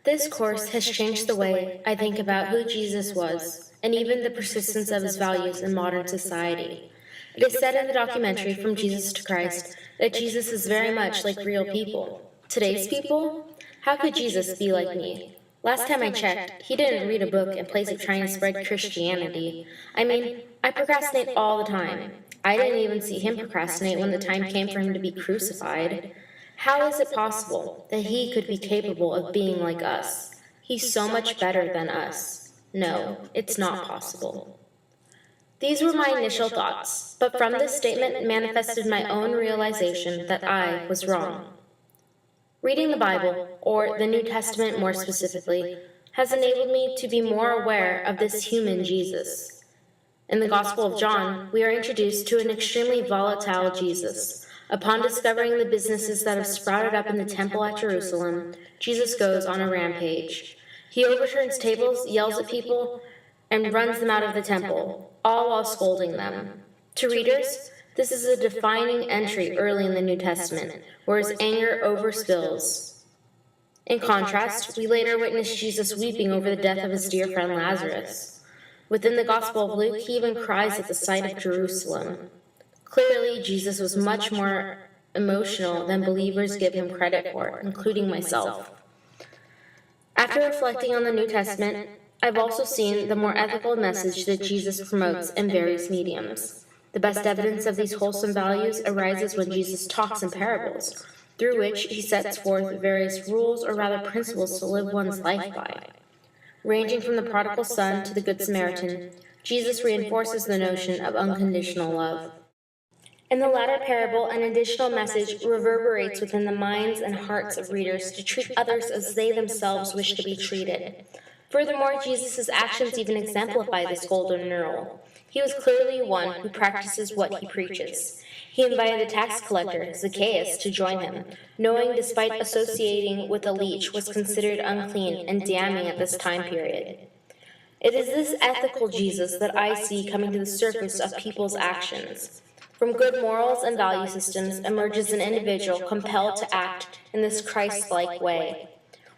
This course has changed the way I think about who Jesus was, and even the persistence of his values in modern society. It is said in the documentary From Jesus to Christ that Jesus is very much like real people. Today's people? How could Jesus be like me? Last time I checked, he didn't read a book in place of trying to spread Christianity. I procrastinate all the time. I didn't even see him procrastinate when the time came for him to be crucified. How is it possible that he could be capable of being like us? He's so much better than us. No, it's not possible. These were my initial thoughts, but from this statement manifested my own realization that I was wrong. Reading the Bible, or the New Testament more specifically, has enabled me to be more aware of this human Jesus. In the Gospel of John, we are introduced to an extremely volatile Jesus. Upon discovering the businesses that have sprouted up in the temple at Jerusalem, Jesus goes on a rampage. He overturns tables, yells at people, and runs them out of the temple, all while scolding them. To readers, this is a defining entry early in the New Testament, where his anger overspills. In contrast, we later witness Jesus weeping over the death of his dear friend Lazarus. Within the Gospel of Luke, he even cries at the sight of Jerusalem. Clearly, Jesus was much more emotional than believers give him credit for, including myself. After reflecting on the New Testament, I've also seen the more ethical message that Jesus promotes in various mediums. The best evidence of these wholesome values arises when Jesus talks in parables, through which he sets forth various rules or rather principles to live one's life by. Ranging from the prodigal son to the Good Samaritan, Jesus reinforces the notion of unconditional love. In the latter parable, an additional message reverberates within the minds and hearts of readers to treat others as they themselves wish to be treated. Furthermore, Jesus' actions even exemplify this golden rule. He was clearly one who practices what he preaches. He invited the tax collector, Zacchaeus, to join him, knowing despite associating with a leech was considered unclean and damning at this time period. It is this ethical Jesus that I see coming to the surface of people's actions. From good morals and value systems emerges an individual compelled to act in this Christ-like way.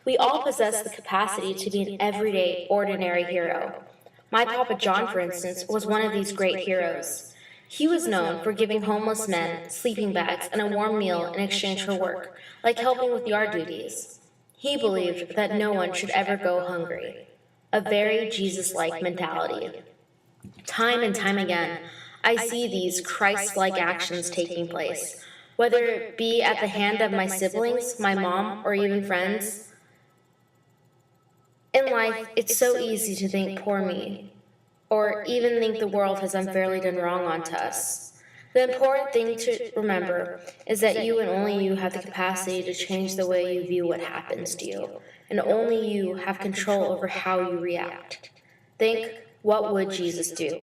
We all possess the capacity to be an everyday, ordinary hero. My Papa John, for instance, was one of these great heroes. He was known for giving homeless men sleeping bags and a warm meal in exchange for work, like helping with yard duties. He believed that no one should ever go hungry. A very Jesus-like mentality. Time and time again, I see these Christ-like actions taking place, whether it be at the hand of my siblings, my mom, or even friends. In life, it's so easy to think poor me, or even think the world has unfairly done wrong onto us. The important thing to remember is that you and only you have the capacity to change the way you view what happens to you, and only you have control over how you react. Think, what would Jesus do?